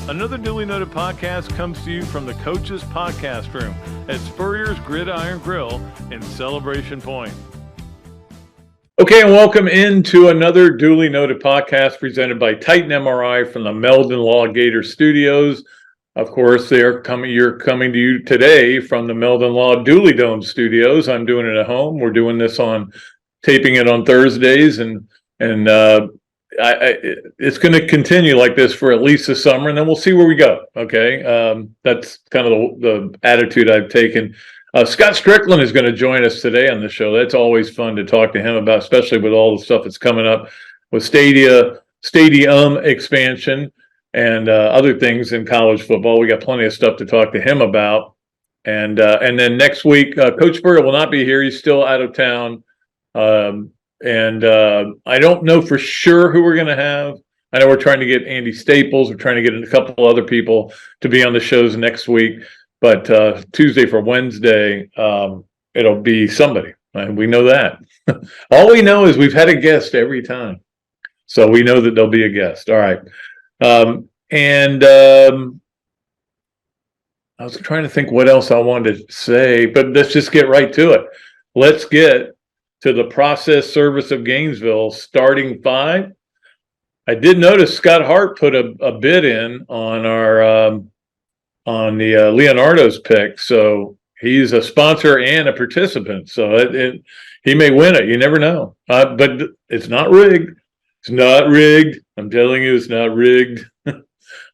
Another duly noted podcast comes to you from the Coach's Podcast Room at Spurrier's Gridiron Grill in Celebration Point. Okay, and welcome into another duly noted podcast presented by Titan MRI from the Meldon Law Gator Studios. Of course, you're coming to you today from the Meldon Law Dooley Dome Studios. I'm doing it at home. We're doing this taping it on Thursdays, and it's going to continue like this for at least the summer, and then we'll see where we go. Okay, that's kind of the attitude I've taken. Scott Stricklin is going to join us today on the show. That's always fun to talk to him about, especially with all the stuff that's coming up with stadium expansion and other things in college football. We got plenty of stuff to talk to him about. And then next week, Coach Spurrier will not be here. He's still out of town. And I don't know for sure who we're going to have. I know we're trying to get Andy Staples. We're trying to get a couple other people to be on the shows next week. But Tuesday for Wednesday, it'll be somebody. We know that. All we know is we've had a guest every time. So we know that there'll be a guest. All right. I was trying to think what else I wanted to say, but let's just get right to it. Let's get to the process service of Gainesville starting five. I did notice Scott Hart put a bid in on our on the Leonardo's pick, so he's a sponsor and a participant. So he may win it. You never know. But it's not rigged. It's not rigged. I'm telling you, it's not rigged.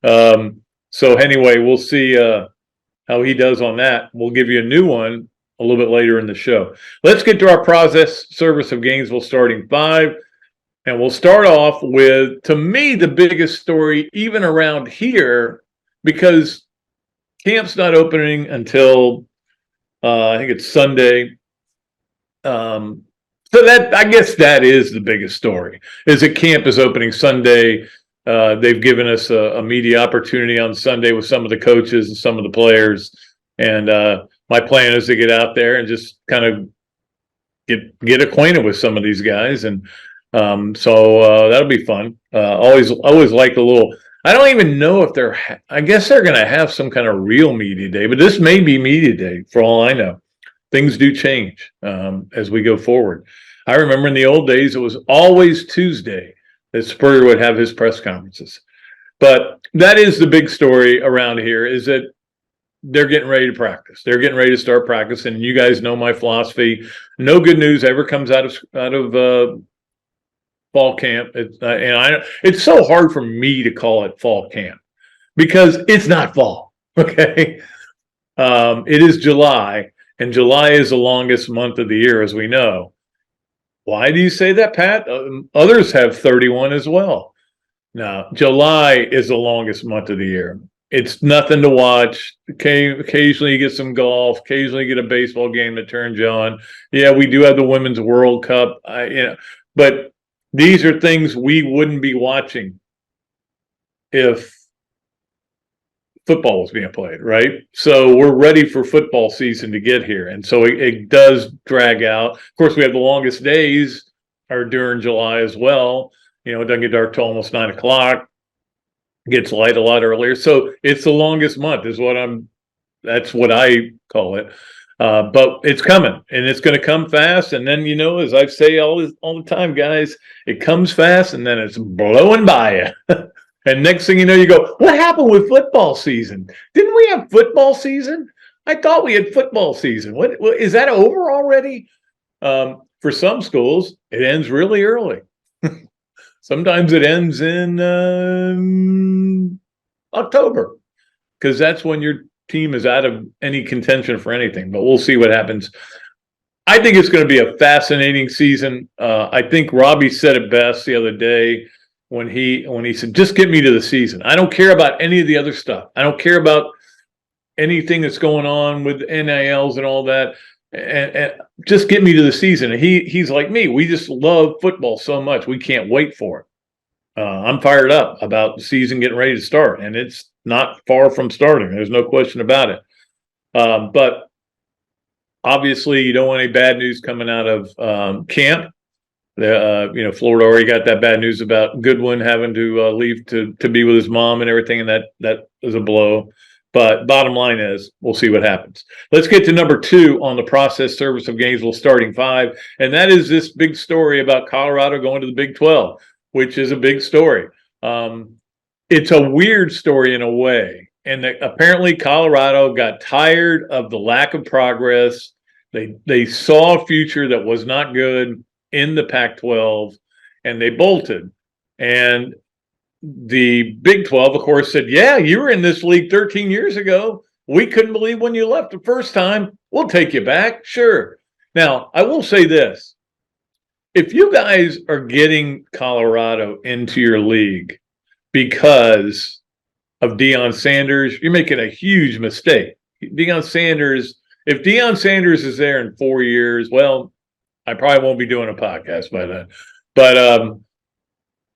So anyway, we'll see how he does on that. We'll give you a new one a little bit later in the show. Let's get to our process service of Gainesville starting five. And we'll start off with, to me, the biggest story even around here, because camp's not opening until I think it's Sunday. So that, I guess that is the biggest story, is that camp is opening Sunday. They've given us a media opportunity on Sunday with some of the coaches and some of the players. And my plan is to get out there and just kind of get acquainted with some of these guys. And so that'll be fun. Always like a little, I don't even know if I guess they're going to have some kind of real media day, but this may be media day for all I know. Things do change as we go forward. I remember in the old days, it was always Tuesday that Spurrier would have his press conferences. But that is the big story around here, is that they're getting ready to practice. They're getting ready to start practice. And you guys know my philosophy. No good news ever comes out of fall camp. It's so hard for me to call it fall camp because it's not fall. Okay. It is July, and July is the longest month of the year, as we know. Why do you say that, Pat? Others have 31 as well. Now, July is the longest month of the year. It's nothing to watch. Occasionally you get some golf. Occasionally you get a baseball game that turns you on. Yeah, we do have the Women's World Cup. But these are things we wouldn't be watching if football was being played, right? So we're ready for football season to get here. And so it does drag out. Of course, we have the longest days are during July as well. It doesn't get dark till almost 9 o'clock. Gets light a lot earlier. So it's the longest month that's what I call it. But it's coming, and it's going to come fast. And then, as I say all the time, guys, it comes fast and then it's blowing by you. And next thing you know, you go, what happened with football season? Didn't we have football season? I thought we had football season. What is that over already? For some schools, it ends really early. Sometimes it ends in October, because that's when your team is out of any contention for anything. But we'll see what happens. I think it's going to be a fascinating season. I think Robbie said it best the other day when he said, just get me to the season. I don't care about any of the other stuff. I don't care about anything that's going on with NILs and all that. And just get me to the season. And he's like me. We just love football so much. We can't wait for it. I'm fired up about the season getting ready to start, and it's not far from starting. There's no question about it. But obviously, you don't want any bad news coming out of camp. Florida already got that bad news about Goodwin having to leave to be with his mom and everything, and that is a blow. But bottom line is, we'll see what happens. Let's get to number 2 on the process service of Gainesville starting 5, and that is this big story about Colorado going to the Big 12, which is a big story. It's a weird story in a way, and apparently Colorado got tired of the lack of progress. They saw a future that was not good in the Pac-12, and they bolted. And the Big 12, of course, said, yeah, you were in this league 13 years ago. We couldn't believe when you left the first time. We'll take you back. Sure. Now, I will say this. If you guys are getting Colorado into your league because of Deion Sanders, you're making a huge mistake. If Deion Sanders is there in 4 years, well, I probably won't be doing a podcast by then. But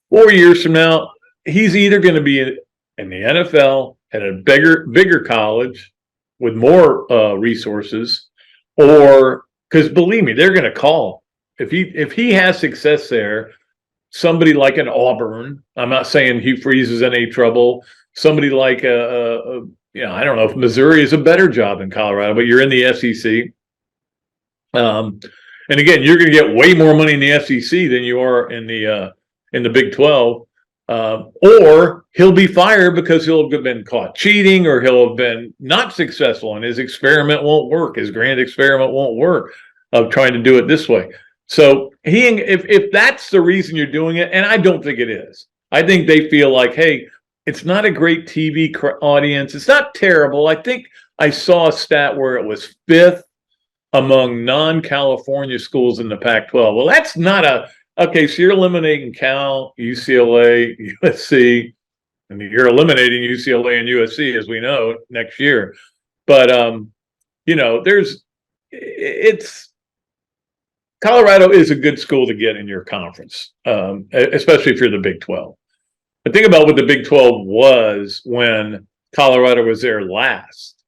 4 years from now, he's either going to be in the NFL at a bigger college with more resources, or because believe me, they're going to call if he has success there. Somebody like an Auburn. I'm not saying Hugh Freeze is in any trouble. Somebody like I don't know if Missouri is a better job than Colorado, but you're in the SEC. And again, you're going to get way more money in the SEC than you are in the Big 12. Or he'll be fired because he'll have been caught cheating, or he'll have been not successful, and his experiment won't work. His grand experiment won't work of trying to do it this way. So if that's the reason you're doing it, and I don't think it is. I think they feel like, hey, it's not a great TV audience. It's not terrible. I think I saw a stat where it was 5th among non-California schools in the Pac-12. Well, that's not okay, so you're eliminating Cal, UCLA, USC, and you're eliminating UCLA and USC, as we know, next year. But, Colorado is a good school to get in your conference, especially if you're the Big 12. But think about what the Big 12 was when Colorado was there last.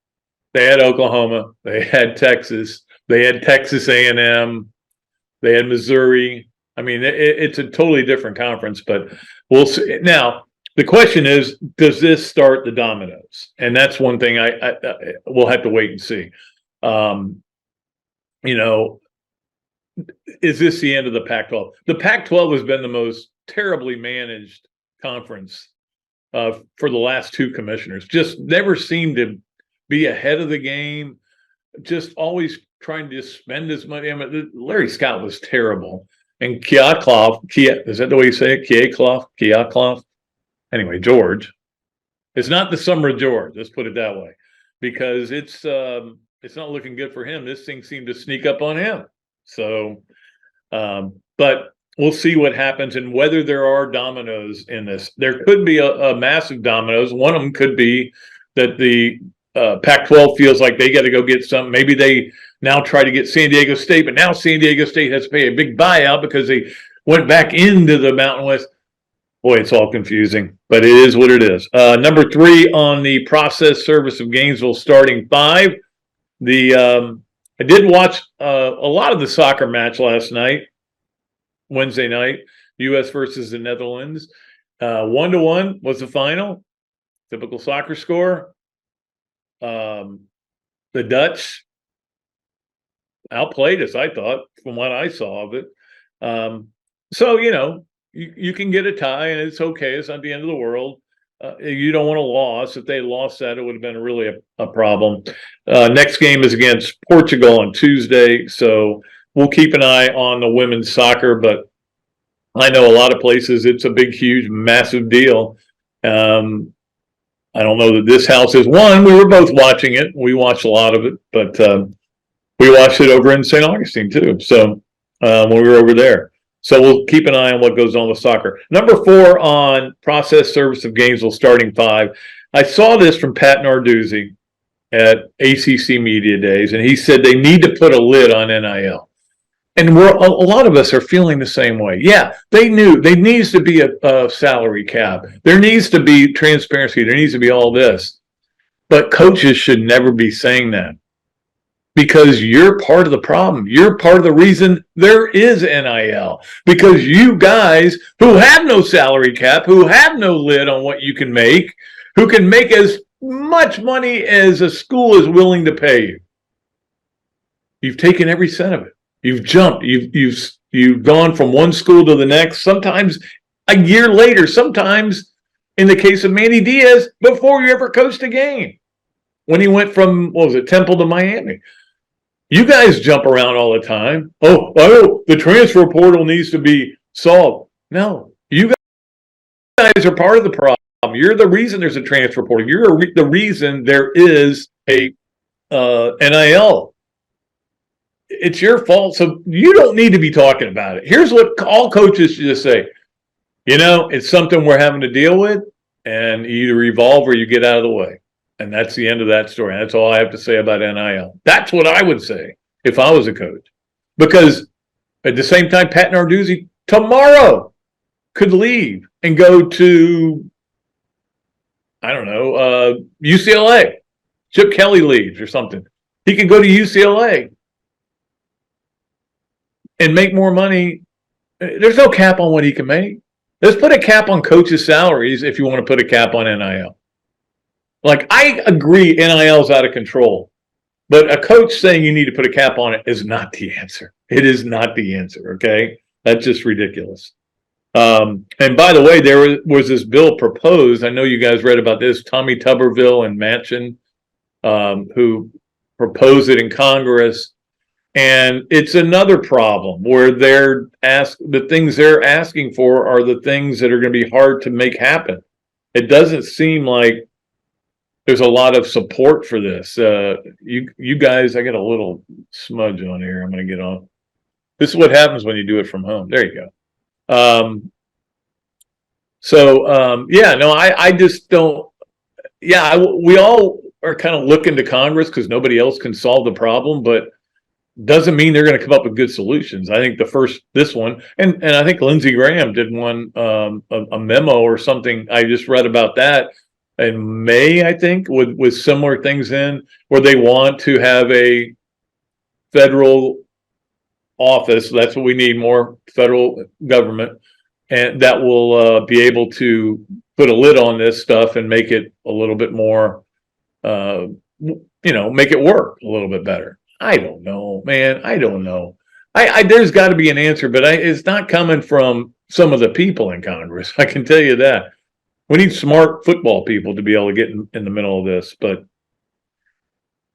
They had Oklahoma, they had Texas, they had Texas A&M, they had Missouri. I mean, it's a totally different conference, but we'll see. Now, the question is, does this start the dominoes? And that's one thing we'll have to wait and see. Is this the end of the Pac-12? The Pac-12 has been the most terribly managed conference for the last 2 commissioners. Just never seemed to be ahead of the game. Just always trying to spend as money. I mean, Larry Scott was terrible. And Kiaklov, is that the way you say it? Kiaklov? Anyway, George. It's not the summer of George, let's put it that way. Because it's not looking good for him. This thing seemed to sneak up on him. So, but we'll see what happens and whether there are dominoes in this. There could be a massive dominoes. One of them could be that the Pac-12 feels like they got to go get something. Maybe they now try to get San Diego State, but now San Diego State has to pay a big buyout because they went back into the Mountain West. Boy, it's all confusing, but it is what it is. Number 3 on the process service of Gainesville starting 5. I did watch a lot of the soccer match last night, Wednesday night, U.S. versus the Netherlands. 1-1 was the final. Typical soccer score. The Dutch outplayed us, I thought, from what I saw of it. So, you can get a tie, and it's okay. It's not the end of the world. You don't want a loss. If they lost that, it would have been really a problem. Next game is against Portugal on Tuesday, so we'll keep an eye on the women's soccer, but I know a lot of places it's a big, huge, massive deal. I don't know that this house is one. We were both watching it. We watched a lot of it, but we watched it over in St. Augustine too. So when we were over there. So we'll keep an eye on what goes on with soccer. Number 4 on process service of Gainesville starting 5. I saw this from Pat Narduzzi at ACC Media Days, and he said they need to put a lid on NIL. And a lot of us are feeling the same way. Yeah, they knew there needs to be a salary cap. There needs to be transparency. There needs to be all this. But coaches should never be saying that. because you're part of the problem. You're part of the reason there is NIL, because you guys who have no salary cap, who have no lid on what you can make, who can make as much money as a school is willing to pay you. You've taken every cent of it. You've jumped. You've gone from one school to the next, sometimes a year later, sometimes in the case of Manny Diaz, before you ever coached a game. When he went from, what was it, Temple to Miami. You guys jump around all the time. Oh, the transfer portal needs to be solved. No, you guys are part of the problem. You're the reason there's a transfer portal. You're the reason there is a NIL. It's your fault. So you don't need to be talking about it. Here's what all coaches should just say. It's something we're having to deal with, and you either evolve or you get out of the way. And that's the end of that story. That's all I have to say about NIL. That's what I would say if I was a coach. Because at the same time, Pat Narduzzi tomorrow could leave and go to, I don't know, UCLA. Chip Kelly leaves or something. He could go to UCLA and make more money. There's no cap on what he can make. Let's put a cap on coaches' salaries if you want to put a cap on NIL. Like, I agree NIL is out of control, but a coach saying you need to put a cap on it is not the answer. It is not the answer, okay? That's just ridiculous. And by the way, there was this bill proposed. I know you guys read about this. Tommy Tuberville and Manchin, who proposed it in Congress. And it's another problem where the things they're asking for are the things that are going to be hard to make happen. It doesn't seem like there's a lot of support for this. You guys, I got a little smudge on here. I'm going to get on. This is what happens when you do it from home. There you go. I just don't. Yeah, we all are kind of looking to Congress because nobody else can solve the problem, but doesn't mean they're going to come up with good solutions. I think this one, and I think Lindsey Graham did one, a memo or something. I just read about that in May, I think, with similar things in where they want to have a federal office. That's what we need, more federal government, and that will be able to put a lid on this stuff and make it a little bit more, make it work a little bit better. I don't know, man. I don't know. There's got to be an answer, but it's not coming from some of the people in Congress. I can tell you that. We need smart football people to be able to get in the middle of this, but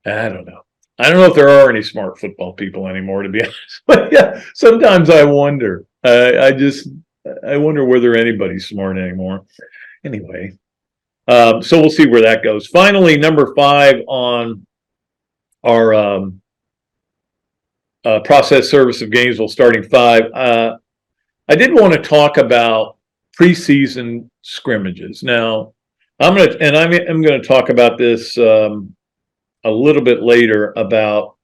I don't know. I don't know if there are any smart football people anymore, to be honest. But yeah, sometimes I wonder. I wonder whether anybody's smart anymore. Anyway, so we'll see where that goes. Finally, number 5 on our process service of Gainesville starting 5. I did want to talk about preseason scrimmages. Now, I'm going to talk about this a little bit later about,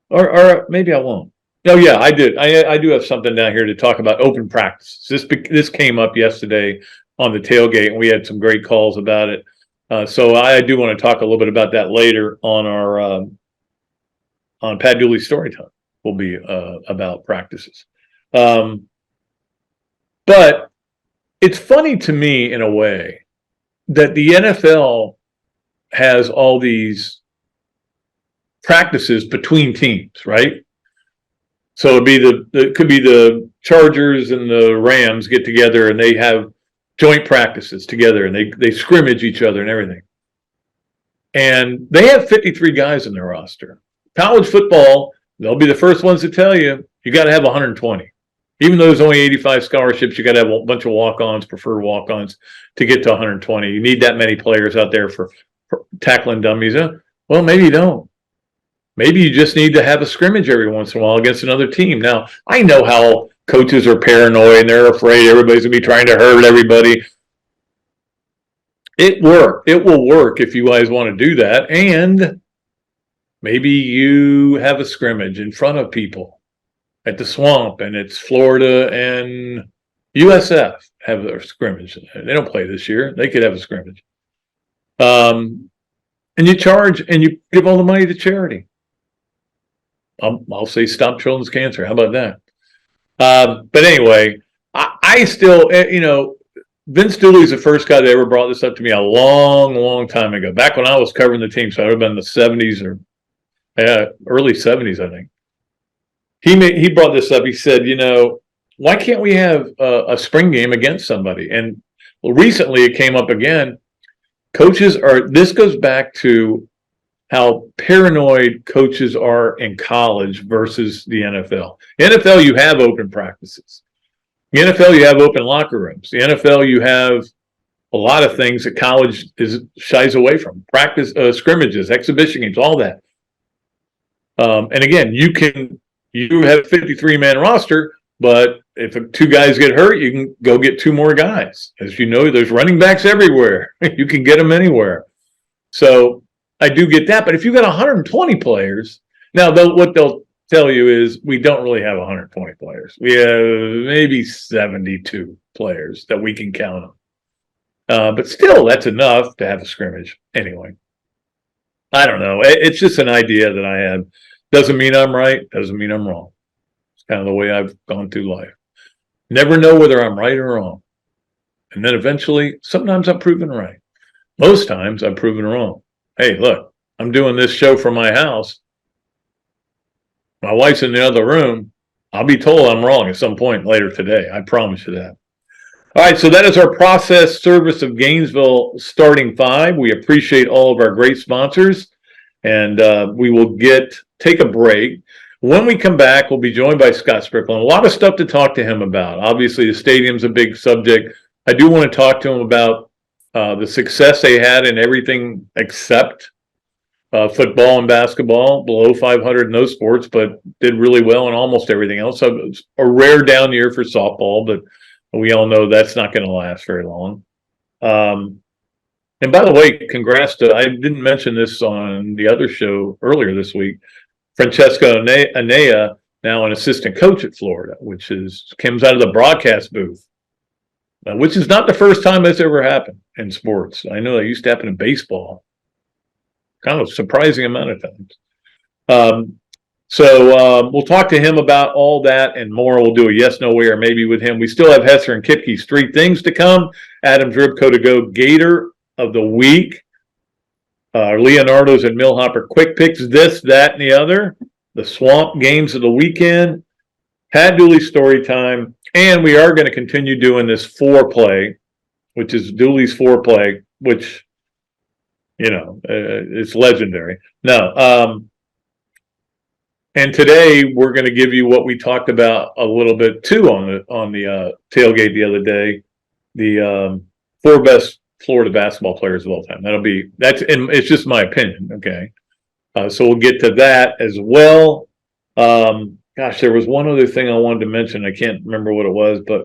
or maybe I won't. Oh yeah, I did. I do have something down here to talk about open practices. This came up yesterday on the tailgate, and we had some great calls about it. So I do want to talk a little bit about that later on our on Pat Dooley Storytime. Will be about practices. But it's funny to me in a way that the NFL has all these practices between teams, right? So it could be the Chargers and the Rams get together and they have joint practices together and they scrimmage each other and everything. And they have 53 guys in their roster. College football, they'll be the first ones to tell you, you got to have 120. Even though there's only 85 scholarships, you got to have a bunch of walk-ons, preferred walk-ons to get to 120. You need that many players out there for tackling dummies. Well, maybe you don't. Maybe you just need to have a scrimmage every once in a while against another team. Now, I know how coaches are paranoid and they're afraid everybody's going to be trying to hurt everybody. It will work if you guys want to do that. And maybe you have a scrimmage in front of people at the Swamp, and it's Florida and USF have their scrimmage. They don't play this year. They could have a scrimmage. And you charge and you give all the money to charity. I'll say stop children's cancer. How about that? But anyway, I still, Vince Dooley's the first guy that ever brought this up to me a long, long time ago. Back when I was covering the team, so I would have been in the 70s or early 70s, I think. He brought this up. He said, why can't we have a spring game against somebody? And recently it came up again. This goes back to how paranoid coaches are in college versus the NFL. The NFL, you have open practices. The NFL, you have open locker rooms. The NFL, you have a lot of things that college shies away from. Practice, scrimmages, exhibition games, all that. And again, you have a 53-man roster, but if two guys get hurt, you can go get two more guys. As you know, there's running backs everywhere. You can get them anywhere. So I do get that. But if you've got 120 players, now what they'll tell you is we don't really have 120 players. We have maybe 72 players that we can count on. But still, that's enough to have a scrimmage. Anyway, I don't know. It's just an idea that I have. Doesn't mean I'm right. Doesn't mean I'm wrong. It's kind of the way I've gone through life. Never know whether I'm right or wrong. And then eventually, sometimes I'm proven right. Most times I'm proven wrong. Hey, look, I'm doing this show from my house. My wife's in the other room. I'll be told I'm wrong at some point later today. I promise you that. All right, so that is our Process Service of Gainesville starting five. We appreciate all of our great sponsors, and we will take a break. When we come back, we'll be joined by Scott Stricklin. A lot of stuff to talk to him about. Obviously, the stadium's a big subject. I do want to talk to him about the success they had in everything except football and basketball, below 500 in those sports, but did really well in almost everything else. So it's a rare down year for softball, but we all know that's not going to last very long. And by the way, congrats to, I didn't mention this on the other show earlier this week, Francesco Anea, now an assistant coach at Florida, which comes out of the broadcast booth, which is not the first time that's ever happened in sports. I know that used to happen in baseball, kind of a surprising amount of times. So we'll talk to him about all that and more. We'll do a yes, no, where maybe with him. We still have Hesser and Kipke's three things to come. Adam Dribko to go Gator of the week. Leonardo's and Millhopper quick picks, this, that, and the other. The swamp games of the weekend. Pat Dooley story time. And we are going to continue doing this foreplay, which is Dooley's foreplay, which, it's legendary. No. And today we're going to give you what we talked about a little bit too on the tailgate the other day. The four best Florida basketball players of all time. And it's just my opinion. Okay. So we'll get to that as well. Gosh, there was one other thing I wanted to mention. I can't remember what it was, but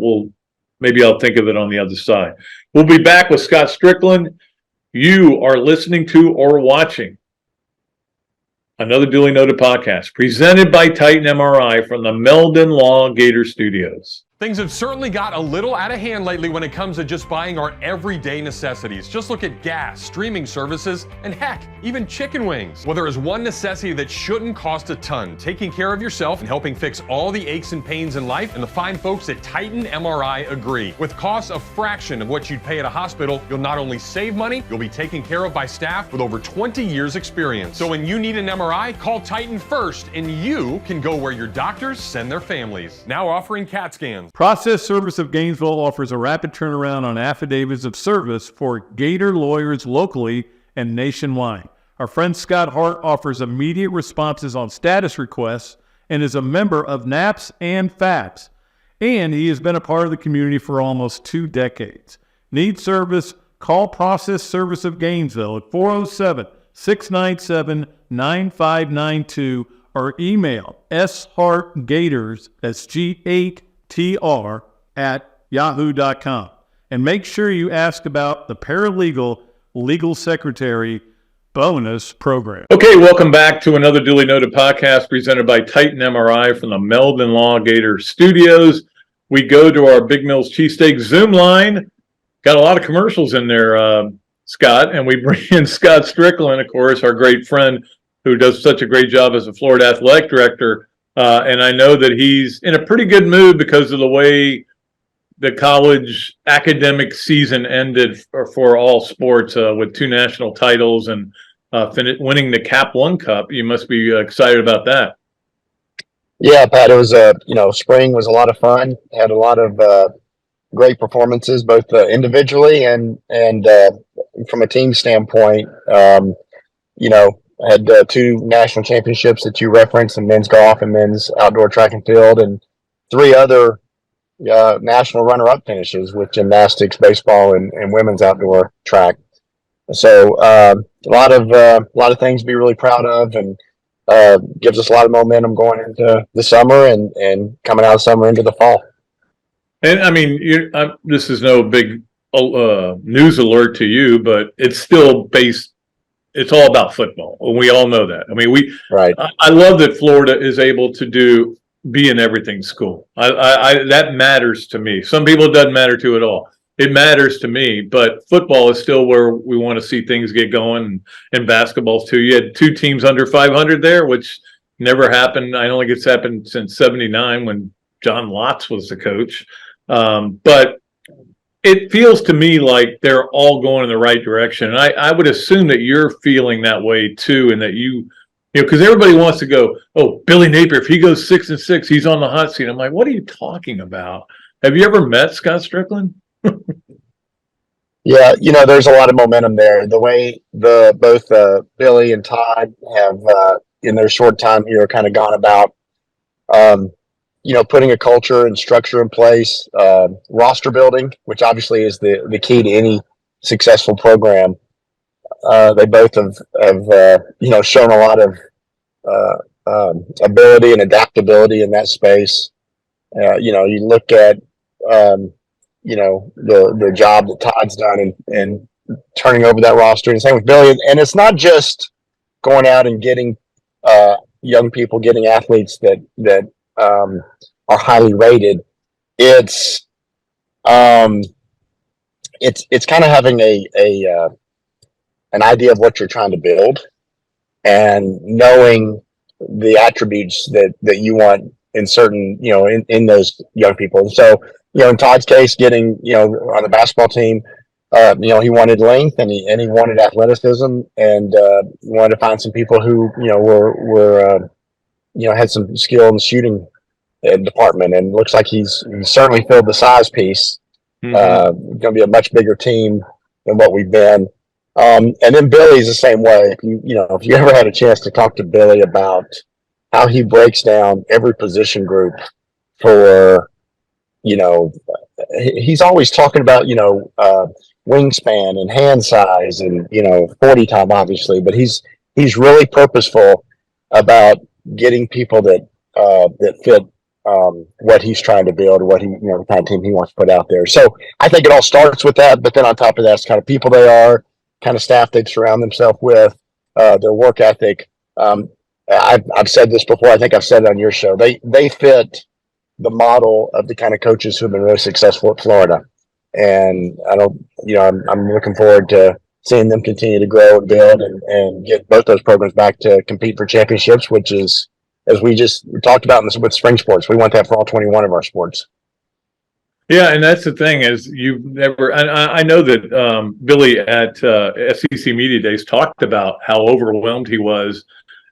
maybe I'll think of it on the other side. We'll be back with Scott Stricklin. You are listening to or watching another Dooley Noted podcast presented by Titan MRI from the Meldon Law Gator Studios. Things have certainly got a little out of hand lately when it comes to just buying our everyday necessities. Just look at gas, streaming services, and heck, even chicken wings. Well, there is one necessity that shouldn't cost a ton: taking care of yourself and helping fix all the aches and pains in life. And the fine folks at Titan MRI agree. With costs a fraction of what you'd pay at a hospital, you'll not only save money, you'll be taken care of by staff with over 20 years experience. So when you need an MRI, call Titan first, and you can go where your doctors send their families. Now offering CAT scans. Process Service of Gainesville offers a rapid turnaround on affidavits of service for Gator lawyers locally and nationwide. Our friend Scott Hart offers immediate responses on status requests and is a member of NAPS and FAPS. And he has been a part of the community for almost 2 decades. Need service? Call Process Service of Gainesville at 407-697-9592 or email shartgators, that's G8TR, at yahoo.com. And make sure you ask about the paralegal legal secretary bonus program. Okay, welcome back to another Dooley Noted podcast presented by Titan MRI from the Meldon Law Gator Studios. We go to our Big Mills Cheesesteaks Zoom line. Got a lot of commercials in there, Scott, and we bring in Scott Stricklin, of course, our great friend who does such a great job as a Florida athletic director. And I know that he's in a pretty good mood because of the way the college academic season ended for all sports with 2 national titles and winning the Cap One Cup. You must be excited about that. Yeah, Pat, it was spring was a lot of fun. Had a lot of great performances, both individually and from a team standpoint. Had 2 national championships that you referenced in men's golf and men's outdoor track and field, and 3 other national runner-up finishes with gymnastics, baseball, and women's outdoor track. So a lot of things to be really proud of, and gives us a lot of momentum going into the summer and coming out of summer into the fall. And I mean, this is no big news alert to you, but it's still it's all about football. We all know that. I mean, right. I love that Florida is able to be an everything school. That matters to me. Some people it doesn't matter to at all. It matters to me, but football is still where we want to see things get going, and basketball too. You had 2 teams under 500 there, which never happened. I don't think it's happened since '79 when John Lotz was the coach. But it feels to me like they're all going in the right direction. And I would assume that you're feeling that way too, and that because everybody wants to go, oh, Billy Napier, if he goes 6-6, he's on the hot seat. I'm like, what are you talking about? Have you ever met Scott Stricklin? Yeah, there's a lot of momentum there. The way both Billy and Todd have in their short time here kind of gone about putting a culture and structure in place, roster building, which obviously is the key to any successful program. They both have shown a lot of ability and adaptability in that space. You look at the job that Todd's done and turning over that roster, and same with Billy. And it's not just going out and getting young people, getting athletes that are highly rated. It's kind of having an idea of what you're trying to build and knowing the attributes that you want in certain, in those young people. So, in Todd's case, getting, on the basketball team, he wanted length and he wanted athleticism, and he wanted to find some people who, were had some skill in the shooting department, and looks like he's certainly filled the size piece. Going to be a much bigger team than what we've been. And then Billy's the same way. If you ever had a chance to talk to Billy about how he breaks down every position group for, he's always talking about, wingspan and hand size and, 40 time, obviously, but he's really purposeful about getting people that fit what he's trying to build, or what the kind of team he wants to put out there. So I think it all starts with that, but then on top of that, it's kind of people they are, kind of staff they surround themselves with, their work ethic. I've said this before. I think I've said it on your show. They fit the model of the kind of coaches who have been really successful at Florida, and I'm looking forward to seeing them continue to grow and build and get both those programs back to compete for championships, which is, as we just talked about with spring sports, we want that for all 21 of our sports. Yeah, and that's the thing is you've never. And I know that Billy at SEC Media Days talked about how overwhelmed he was,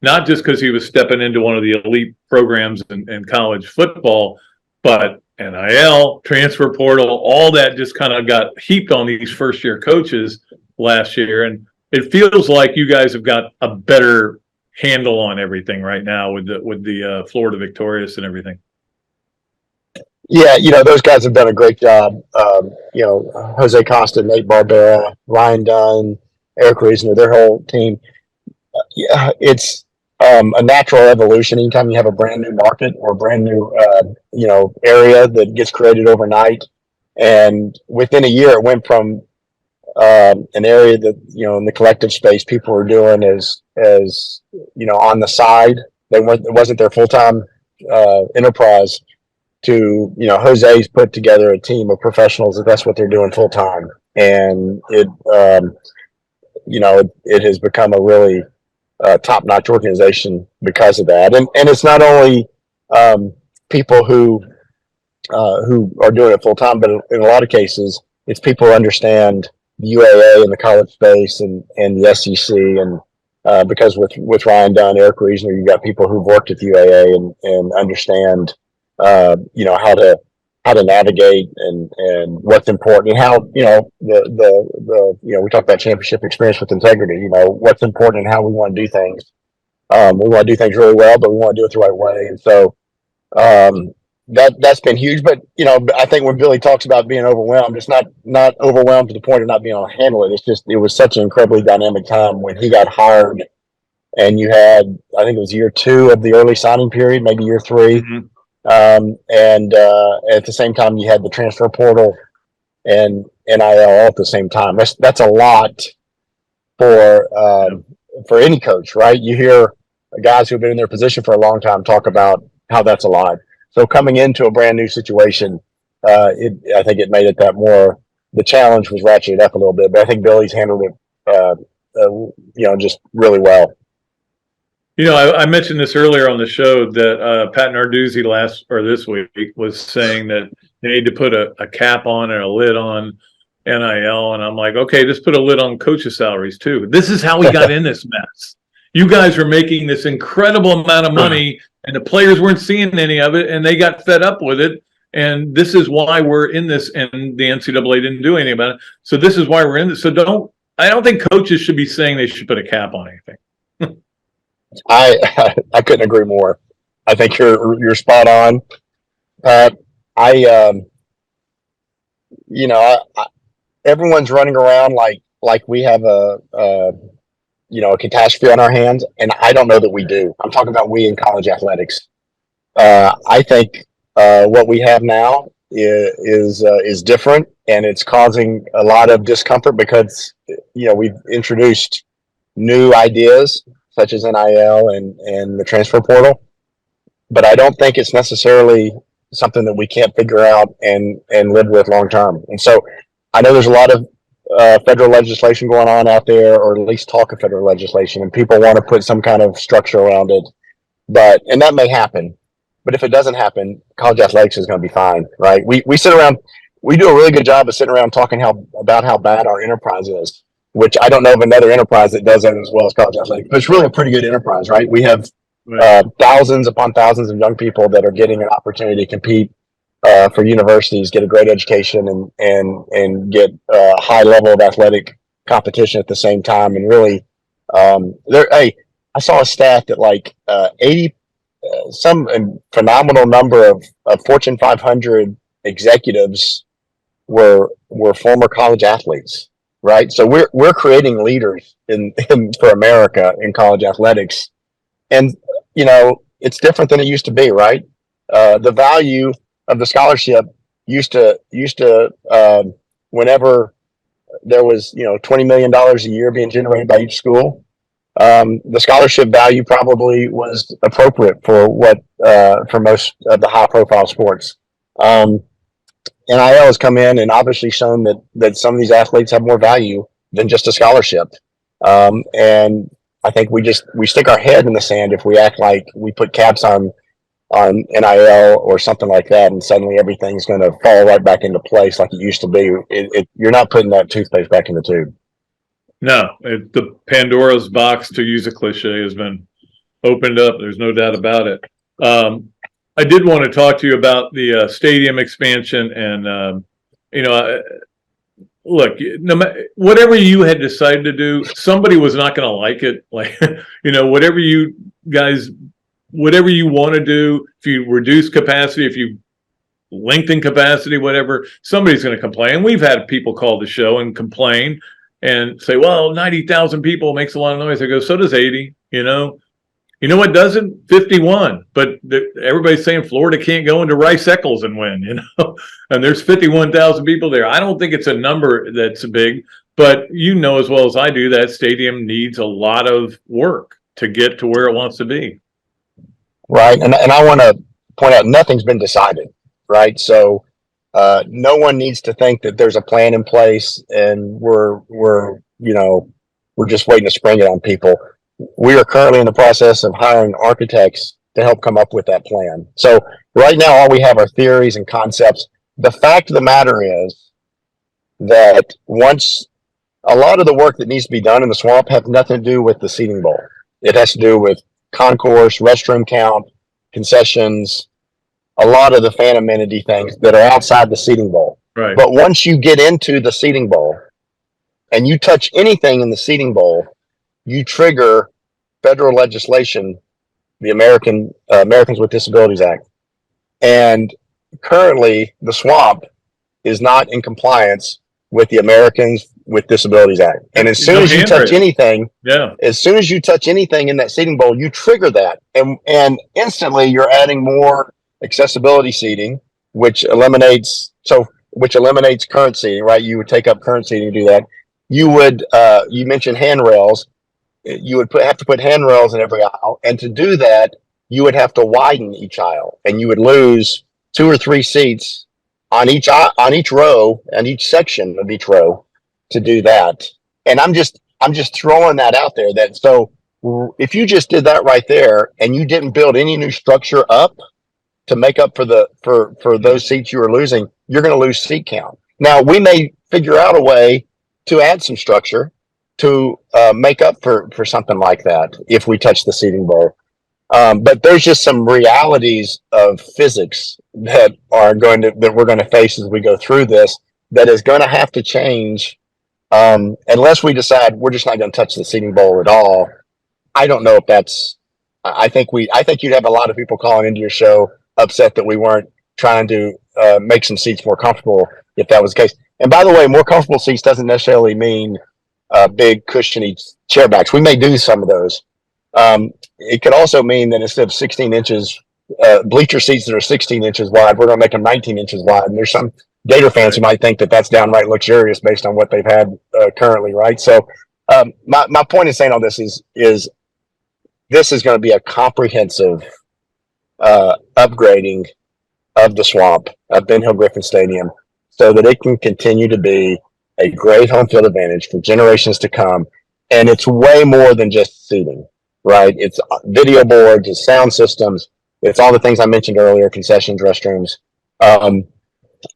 not just because he was stepping into one of the elite programs in college football, but NIL, transfer portal, all that just kind of got heaped on these first-year coaches last year. And it feels like you guys have got a better handle on everything right now with the Florida Victorious and everything. Yeah, those guys have done a great job. Jose Costa, Nate Barbera, Ryan Dunn, Eric Reisner, their whole team. It's a natural evolution. Anytime you have a brand new market or a brand new, area that gets created overnight, and within a year it went from an area that, in the collective space people were doing as on the side. It wasn't their full-time enterprise, to, Jose's put together a team of professionals that's what they're doing full-time. And it has become a really top-notch organization because of that. And it's not only people who are doing it full time, but in a lot of cases, it's people who understand the UAA and the college space and the SEC. And because with Ryan Dunn, Eric Reasoner, you've got people who've worked at the UAA and understand, how to navigate and what's important, and how, we talk about championship experience with integrity, what's important and how we want to do things. We want to do things really well, but we want to do it the right way. And so, that's been huge. But, I think when Billy talks about being overwhelmed, it's not overwhelmed to the point of not being able to handle it. It's just, it was such an incredibly dynamic time when he got hired, and you had, I think it was year 2 of the early signing period, maybe year 3. Mm-hmm. And at the same time, you had the transfer portal and NIL all at the same time. That's a lot for any coach, right? You hear guys who've been in their position for a long time talk about how that's a lot. So coming into a brand new situation, I think it made it that more. The challenge was ratcheted up a little bit, but I think Billy's handled it, just really well. I mentioned this earlier on the show that Pat Narduzzi this week was saying that they need to put a cap on and a lid on NIL, and I'm like, okay, just put a lid on coaches' salaries too. This is how we got in this mess. You guys were making this incredible amount of money, and the players weren't seeing any of it, and they got fed up with it. And this is why we're in this, and the NCAA didn't do anything about it. So this is why we're in this. So I don't think coaches should be saying they should put a cap on anything. I couldn't agree more. I think you're spot on. Everyone's running around like we have a catastrophe on our hands, and I don't know that we do. I'm talking about we in college athletics. I think what we have now is different, and it's causing a lot of discomfort because we've introduced new ideas such as NIL and the transfer portal, but I don't think it's necessarily something that we can't figure out and live with long term. And so I know there's a lot of federal legislation going on out there, or at least talk of federal legislation, and people want to put some kind of structure around it. And that may happen, but if it doesn't happen, college athletics is going to be fine, right? We sit around, we do a really good job of sitting around talking about how bad our enterprise is, which I don't know of another enterprise that does that as well as college athletics. But it's really a pretty good enterprise, right? We have thousands upon thousands of young people that are getting an opportunity to compete for universities, get a great education, and get a high level of athletic competition at the same time. And really, I saw a stat that 80, some phenomenal number of Fortune 500 executives were former college athletes. Right. So we're creating leaders for America in college athletics. And, it's different than it used to be. Right. The value of the scholarship used to whenever there was, $20 million a year being generated by each school, the scholarship value probably was appropriate for for most of the high profile sports. NIL has come in and obviously shown that some of these athletes have more value than just a scholarship. And I think we stick our head in the sand if we act like we put caps on NIL or something like that, and suddenly everything's going to fall right back into place like it used to be. You're not putting that toothpaste back in the tube. No, the Pandora's box, to use a cliche, has been opened up. There's no doubt about it. I did want to talk to you about the stadium expansion, and look, whatever you had decided to do, somebody was not going to like it. Whatever you want to do, if you reduce capacity, if you lengthen capacity, whatever, somebody's going to complain. We've had people call the show and complain and say, well, 90,000 people makes a lot of noise. I go, so does 80, You know what doesn't? 51. But everybody's saying Florida can't go into Rice-Eccles and win, and there's 51,000 people there. I don't think it's a number that's big, but as well as I do, that stadium needs a lot of work to get to where it wants to be. Right. And I want to point out, nothing's been decided, right? So no one needs to think that there's a plan in place and we're just waiting to spring it on people. we are currently in the process of hiring architects to help come up with that plan. So right now, all we have are theories and concepts. The fact of the matter is that once a lot of the work that needs to be done in the swamp has nothing to do with the seating bowl. It has to do with concourse, restroom count, concessions, a lot of the fan amenity things that are outside the seating bowl. Right. But once you get into the seating bowl and you touch anything in the seating bowl, you trigger federal legislation, the Americans with Disabilities Act. And currently, the swamp is not in compliance with the Americans with Disabilities Act. And as soon as you touch anything, as soon as you touch anything in that seating bowl, you trigger that, and instantly you're adding more accessibility seating, which eliminates current seating, right? You would take up current seating to do that. You would you mentioned handrails. You would have to put handrails in every aisle, and to do that, you would have to widen each aisle, and you would lose 2 or 3 seats on each row and each section of each row to do that. And I'm just throwing that out there. That so if you just did that right there and you didn't build any new structure up to make up for those seats you were losing, you're going to lose seat count. Now we may figure out a way to add some structure to make up for something like that if we touch the seating bowl. But there's just some realities of physics that we're going to face as we go through this that is going to have to change unless we decide we're just not going to touch the seating bowl at all. I don't know if that's. I think you'd have a lot of people calling into your show upset that we weren't trying to make some seats more comfortable if that was the case. And by the way, more comfortable seats doesn't necessarily mean big cushiony chair backs. We may do some of those. It could also mean that instead of 16 inches, bleacher seats that are 16 inches wide, we're going to make them 19 inches wide. And there's some Gator fans who might think that that's downright luxurious based on what they've had currently, right? So my point in saying all this is this is going to be a comprehensive upgrading of the swamp of Ben Hill Griffin Stadium so that it can continue to be a great home field advantage for generations to come. And it's way more than just seating, right? It's video boards, it's sound systems, it's all the things I mentioned earlier, concessions, restrooms.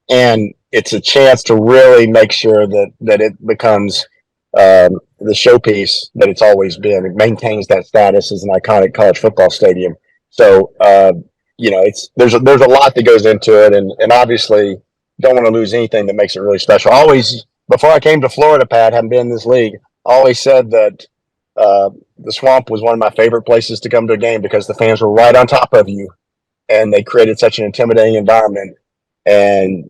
And it's a chance to really make sure that it becomes the showpiece that it's always been. It maintains that status as an iconic college football stadium. So, there's a lot that goes into it, and obviously don't want to lose anything that makes it really special. Always, before I came to Florida, Pat, having been in this league, I always said that the swamp was one of my favorite places to come to a game because the fans were right on top of you, and they created such an intimidating environment. And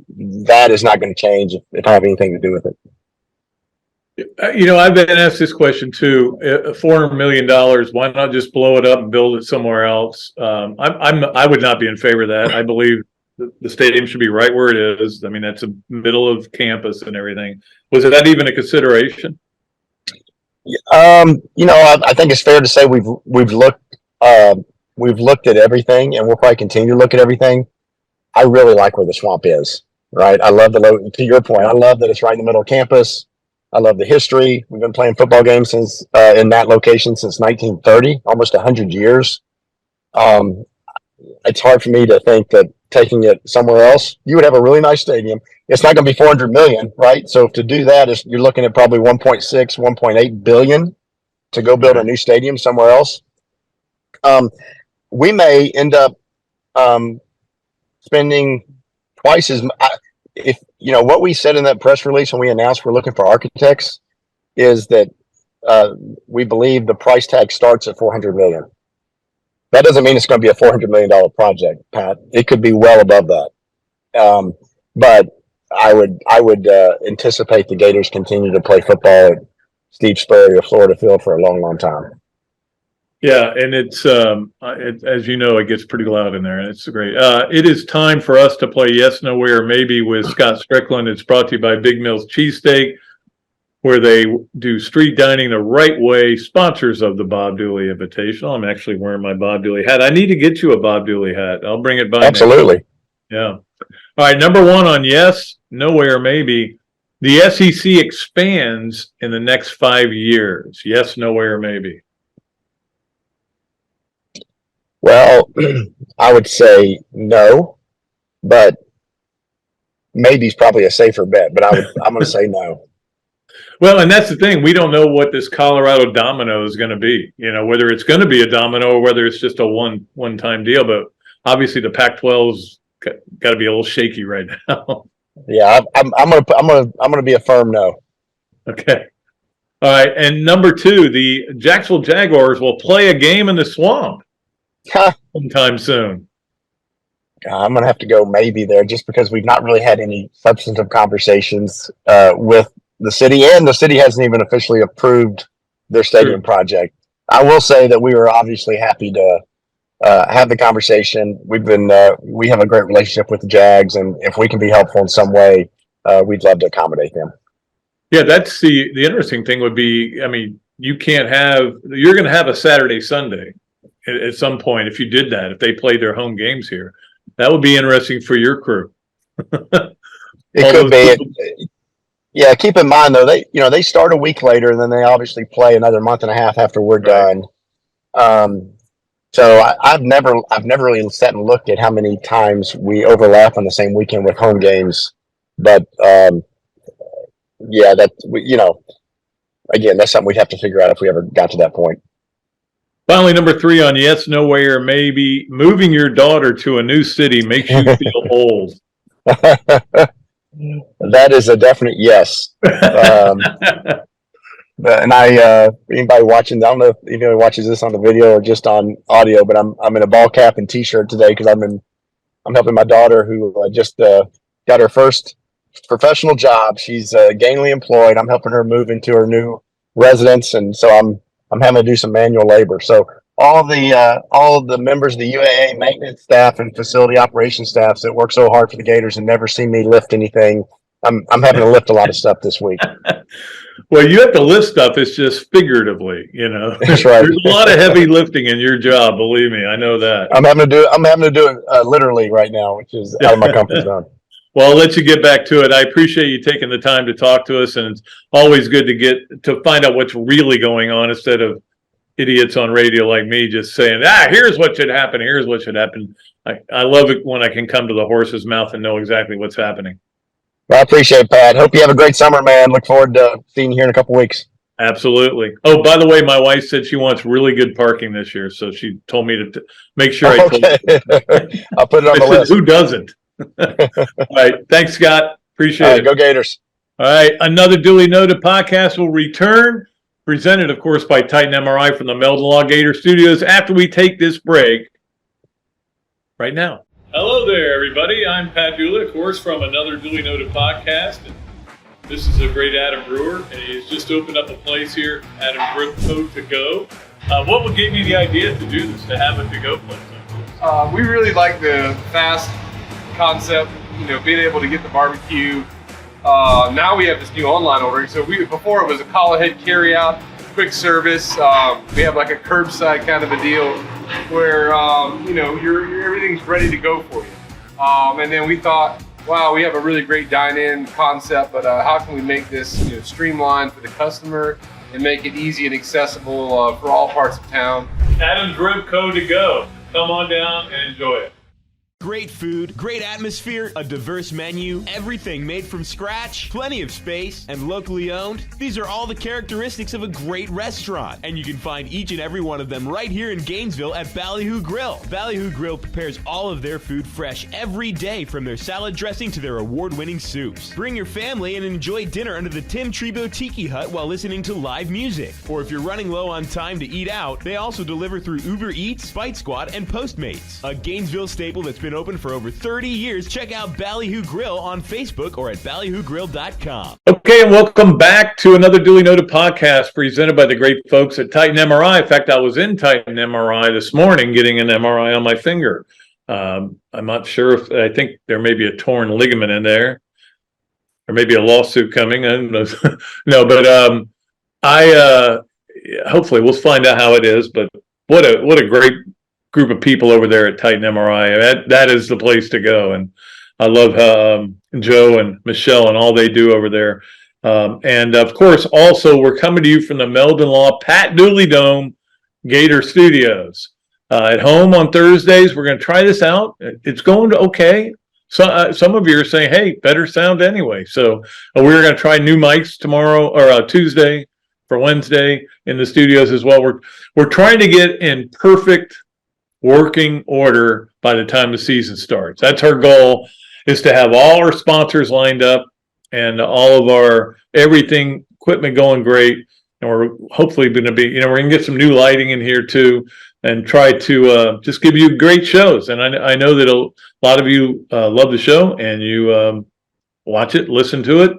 that is not going to change if I have anything to do with it. I've been asked this question too. $400 million, why not just blow it up and build it somewhere else? I would not be in favor of that. I believe the stadium should be right where it is. I mean, that's the middle of campus and everything. Was that even a consideration? I think it's fair to say we've looked at everything, and we'll probably continue to look at everything. I really like where the swamp is, right? I love to your point, I love that it's right in the middle of campus. I love the history. We've been playing football games since in that location since 1930, almost 100 years. It's hard for me to think that taking it somewhere else, you would have a really nice stadium. It's not going to be 400 million, right? So to do that, you're looking at probably 1.6, 1.8 billion to go build a new stadium somewhere else. We may end up spending twice as much. If what we said in that press release when we announced we're looking for architects is that we believe the price tag starts at 400 million. That doesn't mean it's going to be a $400 million project, Pat. It could be well above that. But I would anticipate the Gators continue to play football at Steve Spurrier Florida Field for a long, long time. Yeah, and it's as you know, it gets pretty loud in there, and it's great. It is time for us to play Yes, No, Where, Maybe with Scott Stricklin. It's brought to you by Big Mills Cheesesteak, where they do street dining the right way. Sponsors of the Bob Dooley Invitational. I'm actually wearing my Bob Dooley hat. I need to get you a Bob Dooley hat. I'll bring it by. Absolutely. Yeah. All right. Number one on Yes, No, Where, Maybe. The SEC expands in the next 5 years. Yes, No, Where, Maybe. Well, I would say no, but maybe probably a safer bet. But I'm going to say no. Well, and that's the thing. We don't know what this Colorado domino is going to be. You know, whether it's going to be a domino or whether it's just a one-time deal. But obviously, the Pac-12's got to be a little shaky right now. Yeah, I'm gonna be a firm no. Okay. All right. And number 2, the Jacksonville Jaguars will play a game in the Swamp sometime soon. I'm gonna have to go maybe there, just because we've not really had any substantive conversations with the city, and the city hasn't even officially approved their stadium project. I will say that we were obviously happy to have the conversation. We have a great relationship with the Jags, and if we can be helpful in some way, we'd love to accommodate them. Yeah, that's the interesting thing would be, I mean, you're going to have a Saturday, Sunday at some point if you did that, if they played their home games here. That would be interesting for your crew. It could be. Yeah, keep in mind though, they start a week later, and then they obviously play another month and a half after we're done. So I've never really sat and looked at how many times we overlap on the same weekend with home games. But yeah, again, that's something we'd have to figure out if we ever got to that point. Finally, number 3 on yes, no way, or maybe. Moving your daughter to a new city makes you feel old. That is a definite yes. And anybody watching, I don't know if anybody watches this on the video or just on audio, but I'm in a ball cap and t-shirt today because I'm helping my daughter who just got her first professional job. She's gainfully employed. I'm helping her move into her new residence, and so I'm having to do some manual labor. So all of the members of the UAA maintenance staff and facility operations staffs that work so hard for the Gators and never see me lift anything, I'm having to lift a lot of stuff this week. Well, you have to lift stuff. It's just figuratively, you know. That's right. There's a lot of heavy lifting in your job. Believe me, I know that. I'm having to do it literally right now, which is out of my comfort zone. Well, I'll let you get back to it. I appreciate you taking the time to talk to us, and it's always good to find out what's really going on instead of idiots on radio like me just saying, here's what should happen. Here's what should happen. I love it when I can come to the horse's mouth and know exactly what's happening. Well, I appreciate it, Pat. Hope you have a great summer, man. Look forward to seeing you here in a couple weeks. Absolutely. Oh, by the way, my wife said she wants really good parking this year, so she told me to make sure I told you. I'll put it on the list. Who doesn't? All right. Thanks, Scott. Appreciate it. Go Gators. All right. Another duly noted podcast will return, presented, of course, by Titan MRI from the Meldon Law Gator Studios after we take this break right now. Hello there, everybody. I'm Pat Dooley, of course, from another duly noted podcast. And this is a great Adam Brewer, and he's just opened up a place here, Adam Brewer to go. What gave you the idea to do this, to have a to-go place? We really like the fast concept, being able to get the barbecue. Now we have this new online ordering. So before it was a call ahead carry out, quick service. We have like a curbside kind of a deal where everything's ready to go for you. And then we thought, wow, we have a really great dine-in concept, but how can we make this streamlined for the customer and make it easy and accessible for all parts of town? Adam's Rib Co. to go. Come on down and enjoy it. Great food, great atmosphere, a diverse menu, everything made from scratch, plenty of space, and locally owned. These are all the characteristics of a great restaurant, and you can find each and every one of them right here in Gainesville at Ballyhoo Grill. Ballyhoo Grill prepares all of their food fresh every day, from their salad dressing to their award-winning soups. Bring your family and enjoy dinner under the Tim Trebo Tiki Hut while listening to live music. Or if you're running low on time to eat out, they also deliver through Uber Eats, Bite Squad, and Postmates. A Gainesville staple that's been open for over 30 years. Check out Ballyhoo Grill on Facebook or at ballyhoogrill.com. Okay, and welcome back to another duly noted podcast presented by the great folks at Titan MRI. In fact, I was in Titan MRI this morning getting an MRI on my finger. I'm not sure I think there may be a torn ligament in there. There may be a lawsuit coming. I don't know. No, but hopefully we'll find out how it is. But what a great group of people over there at Titan MRI. That is the place to go, and I love Joe and Michelle and all they do over there. And of course, also we're coming to you from the Meldon Law Pat Dooley Dome Gator Studios. at home on Thursdays. We're going to try this out. It's going to okay. So some of you are saying, "Hey, better sound anyway." So we're going to try new mics tomorrow or Tuesday for Wednesday in the studios as well. We're trying to get in perfect working order by the time the season starts. That's our goal, is to have all our sponsors lined up and all of our everything equipment going great. And we're hopefully going to be, we're going to get some new lighting in here too, and try to just give you great shows. And I know that a lot of you love the show and you watch it, listen to it.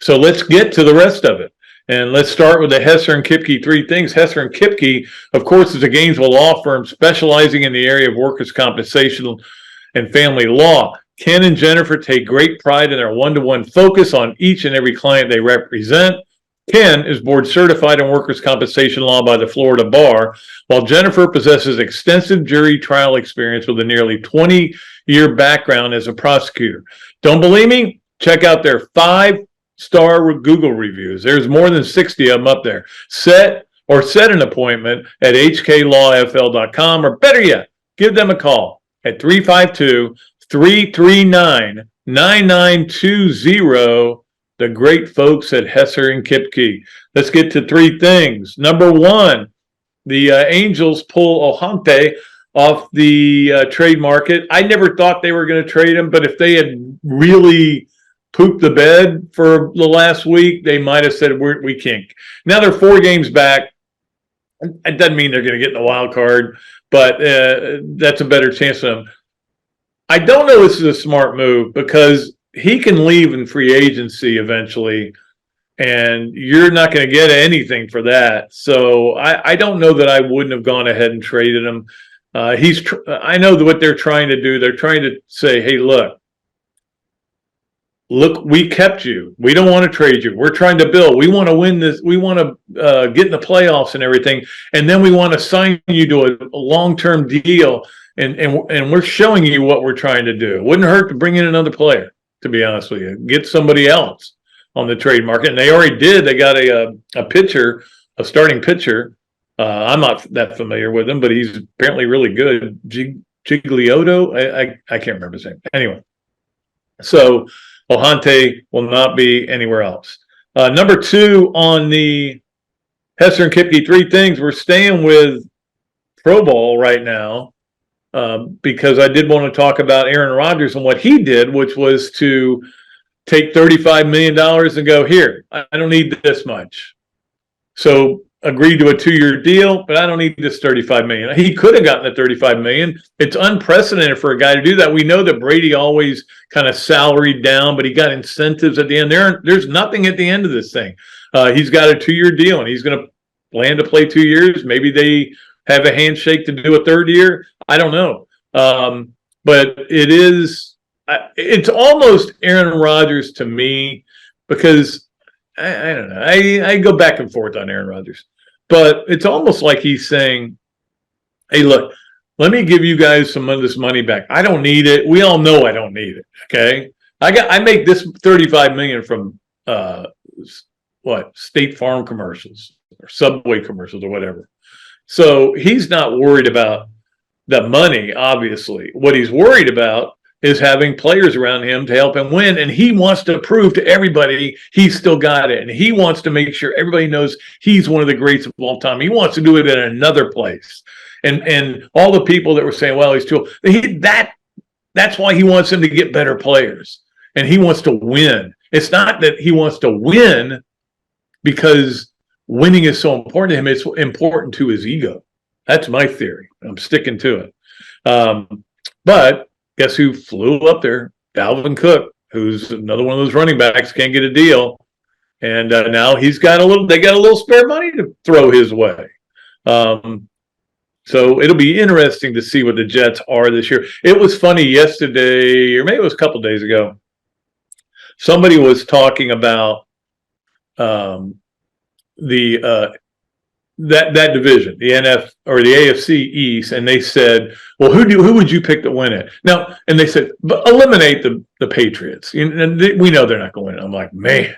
So let's get to the rest of it. And let's start with the Hesser and Kipke three things. Hesser and Kipke, of course, is a Gainesville law firm specializing in the area of workers' compensation and family law. Ken and Jennifer take great pride in their one-to-one focus on each and every client they represent. Ken is board certified in workers' compensation law by the Florida Bar, while Jennifer possesses extensive jury trial experience with a nearly 20-year background as a prosecutor. Don't believe me? Check out their 5-star Google reviews. There's more than 60 of them up there. Set an appointment at hklawfl.com, or better yet, give them a call at 352-339-9920. The great folks at Hesser and Kipke. Let's get to three things. Number one, the Angels pull Ojante off the trade market. I never thought they were going to trade him, but if they had really pooped the bed for the last week, they might have said, we can't. Now they're 4 games back. It doesn't mean they're going to get in the wild card, but that's a better chance for them. I don't know if this is a smart move, because he can leave in free agency eventually, and you're not going to get anything for that. So I don't know that I wouldn't have gone ahead and traded him. I know what they're trying to do. They're trying to say, hey, look, we kept you. We don't want to trade you. We're trying to build. We want to win this. We want to get in the playoffs and everything. And then we want to sign you to a long-term deal. And we're showing you what we're trying to do. It wouldn't hurt to bring in another player, to be honest with you. Get somebody else on the trade market. And they already did. They got a pitcher, a starting pitcher. I'm not that familiar with him, but he's apparently really good. Gigliotto? I can't remember his name. Anyway, so Ojante will not be anywhere else. Number 2 on the Hesser and Kipke three things. We're staying with Pro Bowl right now. Because I did want to talk about Aaron Rodgers and what he did, which was to take $35 million and go, here, I don't need this much. So agreed to a 2-year deal, but I don't need this $35 million. He could have gotten the $35 million. It's unprecedented for a guy to do that. We know that Brady always kind of salaried down, but he got incentives at the end. There's nothing at the end of this thing. He's got a 2-year deal, and he's going to plan to play 2 years. Maybe they have a handshake to do a 3rd year. I don't know. But it's almost Aaron Rodgers to me, because I don't know. I go back and forth on Aaron Rodgers, but it's almost like he's saying, hey, look, let me give you guys some of this money back. I don't need it. We all know I don't need it. Okay. I make this $35 million from State Farm commercials or Subway commercials or whatever. So he's not worried about the money, obviously. What he's worried about is having players around him to help him win. And he wants to prove to everybody he's still got it. And he wants to make sure everybody knows he's one of the greats of all time. He wants to do it in another place. And all the people that were saying, well, he's too old. That's why he wants him to get better players. And he wants to win. It's not that he wants to win because winning is so important to him. It's important to his ego. That's my theory. I'm sticking to it. But guess who flew up there? Dalvin Cook, who's another one of those running backs, can't get a deal. And now they got a little spare money to throw his way. So it'll be interesting to see what the Jets are this year. It was funny yesterday, or maybe it was a couple days ago. Somebody was talking about that division, the NF or the AFC East, and they said, "Well, who would you pick to win it?" Now, and they said, "But eliminate the Patriots." And we know they're not going to win. I'm like, man,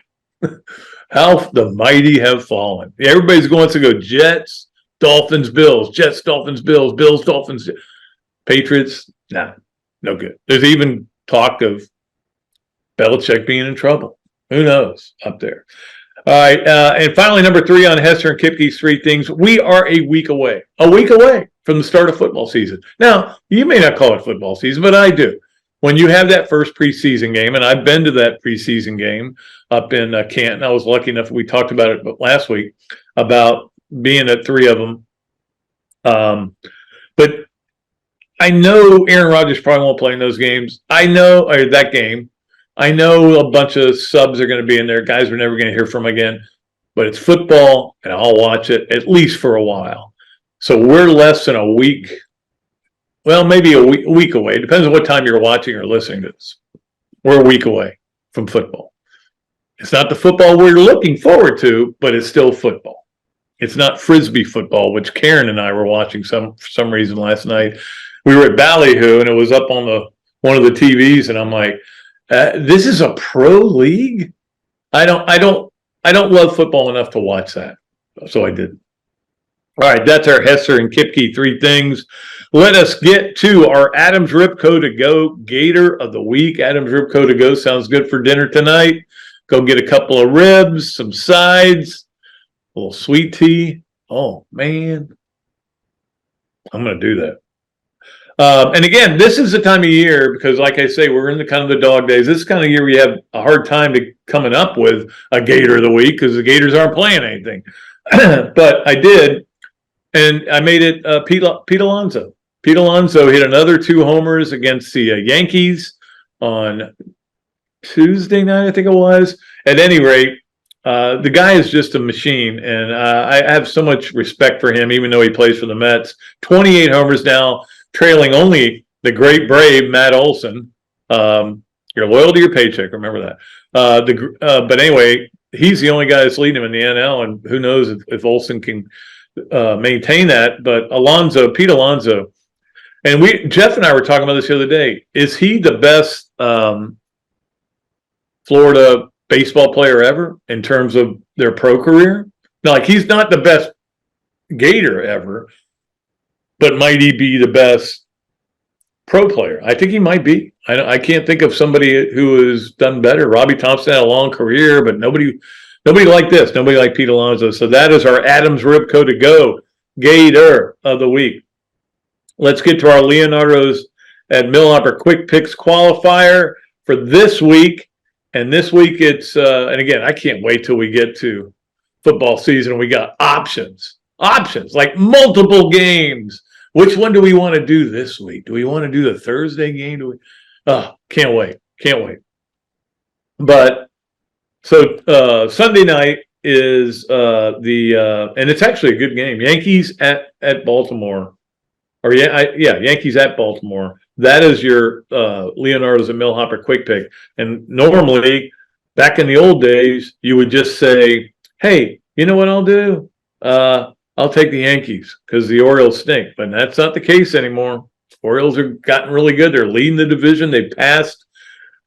how the mighty have fallen. Everybody's going to go Jets, Dolphins, Bills, Jets, Dolphins, Bills, Bills, Dolphins, Patriots. Nah, no good. There's even talk of Belichick being in trouble. Who knows up there? All right. And finally, number 3 on Hesser and Kipke's 3 things. We are a week away from the start of football season. Now, you may not call it football season, but I do. When you have that first preseason game, and I've been to that preseason game up in Canton. I was lucky enough, we talked about it last week, about being at 3 of them. But I know Aaron Rodgers probably won't play in those games. I know that game. I know a bunch of subs are going to be in there, guys we're never going to hear from again. But it's football, and I'll watch it at least for a while. So we're less than a week. Well, maybe a week away. It depends on what time you're watching or listening to this. We're a week away from football. It's not the football we're looking forward to, but it's still football. It's not Frisbee football, which Karen and I were watching for some reason last night. We were at Ballyhoo, and it was up on one of the TVs, and I'm like, this is a pro league? I don't love football enough to watch that. So I did. All right, that's our Hesser and Kipke 3 things. Let us get to our Adams Ribco to Go Gator of the Week. Adams Ribco to Go sounds good for dinner tonight. Go get a couple of ribs, some sides, a little sweet tea. Oh, man. I'm going to do that. And again, this is the time of year because, like I say, we're in the kind of the dog days. This is kind of year we have a hard time coming up with a Gator of the Week because the Gators aren't playing anything. But I did, and I made it Pete Alonso. Pete Alonso hit another 2 homers against the Yankees on Tuesday night, I think it was. At any rate, the guy is just a machine, and I have so much respect for him, even though he plays for the Mets. 28 homers now, trailing only the great Brave, Matt Olson. You're loyal to your paycheck, remember that. But anyway, he's the only guy that's leading him in the NL, and who knows if Olson can maintain that. But Pete Alonso, and Jeff and I were talking about this the other day. Is he the best Florida baseball player ever in terms of their pro career? No, like he's not the best Gator ever, but might he be the best pro player? I think he might be. I can't think of somebody who has done better. Robbie Thompson had a long career, but nobody like this. Nobody like Pete Alonso. So that is our Adams Ribco to Go Gator of the Week. Let's get to our Leonardo's at Millhopper Quick Picks qualifier for this week. And this week it's, and again, I can't wait till we get to football season. We got options, like multiple games. Which one do we want to do this week? Do we want to do the Thursday game? Can't wait. But so Sunday night is and it's actually a good game. Yankees at Baltimore. Yankees at Baltimore. That is your Leonardo's and Millhopper Quick Pick. And normally, back in the old days, you would just say, hey, you know what I'll do? I'll take the Yankees because the Orioles stink. But that's not the case anymore. Orioles have gotten really good. They're leading the division. They passed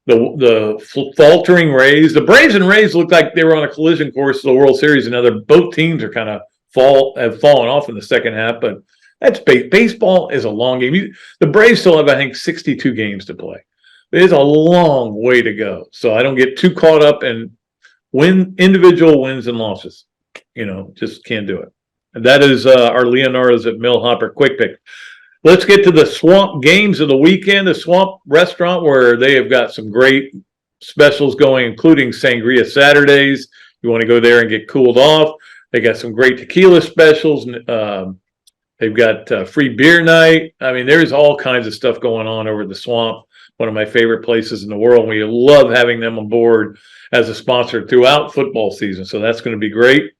the faltering Rays. The Braves and Rays look like they were on a collision course to the World Series. And both teams are kind of have fallen off in the second half. But that's baseball is a long game. The Braves still have, I think, 62 games to play. It's a long way to go. So I don't get too caught up in individual wins and losses. Just can't do it. And that is our Leonardo's at Millhopper Quick Pick. Let's get to the Swamp Games of the weekend. The Swamp Restaurant, where they have got some great specials going, including Sangria Saturdays. You want to go there and get cooled off. They got some great tequila specials. They've got free beer night. I mean, there's all kinds of stuff going on over at the Swamp, one of my favorite places in the world. We love having them on board as a sponsor throughout football season. So that's going to be great.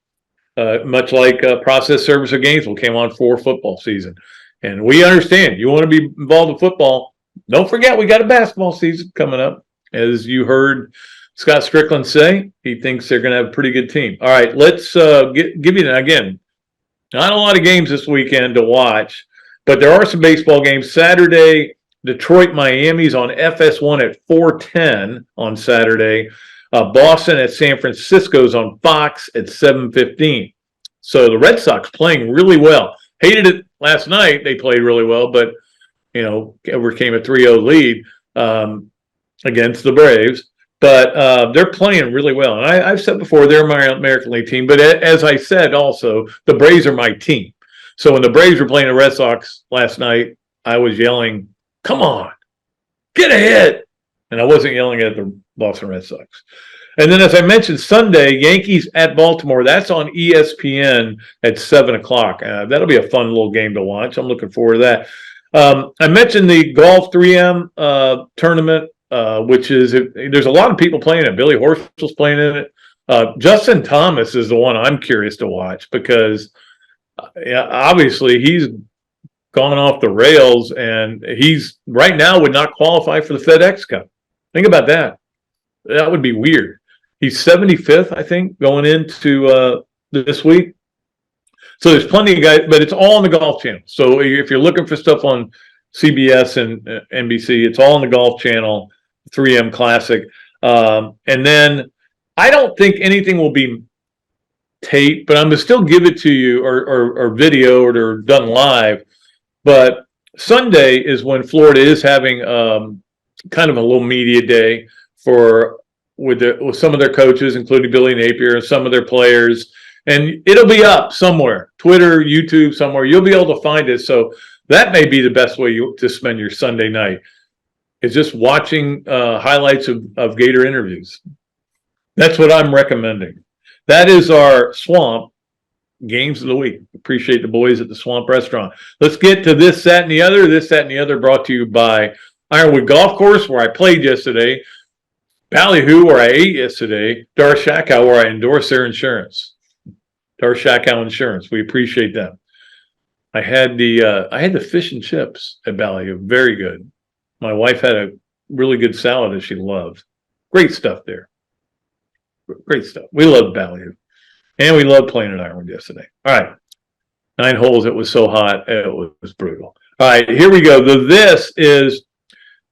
Much like Process Service of Gainesville came on for football season. And we understand you want to be involved in football. Don't forget, we got a basketball season coming up. As you heard Scott Stricklin say, he thinks they're going to have a pretty good team. All right, let's give you, again, not a lot of games this weekend to watch, but there are some baseball games. Saturday, Detroit, Miami's on FS1 at 4:10 on Saturday. Boston at San Francisco's on Fox at 7:15. So the Red Sox playing really well. Hated it last night. They played really well, but, overcame a 3-0 lead against the Braves. But they're playing really well. And I've said before, they're my American League team. But as I said also, the Braves are my team. So when the Braves were playing the Red Sox last night, I was yelling, come on, get a hit. And I wasn't yelling at the Boston Red Sox. And then, as I mentioned, Sunday, Yankees at Baltimore. That's on ESPN at 7 o'clock. That'll be a fun little game to watch. I'm looking forward to that. I mentioned the golf 3M tournament, which is there's a lot of people playing it. Billy Horschel's playing in it. Justin Thomas is the one I'm curious to watch because obviously he's gone off the rails, and he's right now would not qualify for the FedEx Cup. Think about that. That would be weird. He's 75th, I think, going into this week. So there's plenty of guys, but it's all on the Golf Channel. So if you're looking for stuff on CBS and NBC, it's all on the Golf Channel, 3M Classic. And then I don't think anything will be tape, but I'm going to still give it to you or videoed or done live. But Sunday is when Florida is having kind of a little media day with some of their coaches, including Billy Napier and some of their players. And it'll be up somewhere, Twitter, YouTube, somewhere. You'll be able to find it. So that may be the best way to spend your Sunday night, is just watching highlights of Gator interviews. That's what I'm recommending. That is our Swamp Games of the Week. Appreciate the boys at the Swamp Restaurant. Let's get to This, That, and the Other. This, That, and the Other brought to you by Ironwood Golf Course, where I played yesterday, Ballyhoo, where I ate yesterday, Darshakau, where I endorse their insurance. Darshakau Insurance. We appreciate them. I had the fish and chips at Ballyhoo. Very good. My wife had a really good salad that she loved. Great stuff there. Great stuff. We loved Ballyhoo. And we loved playing at Ironwood yesterday. All right. 9 holes. It was so hot. It was brutal. All right. Here we go. This is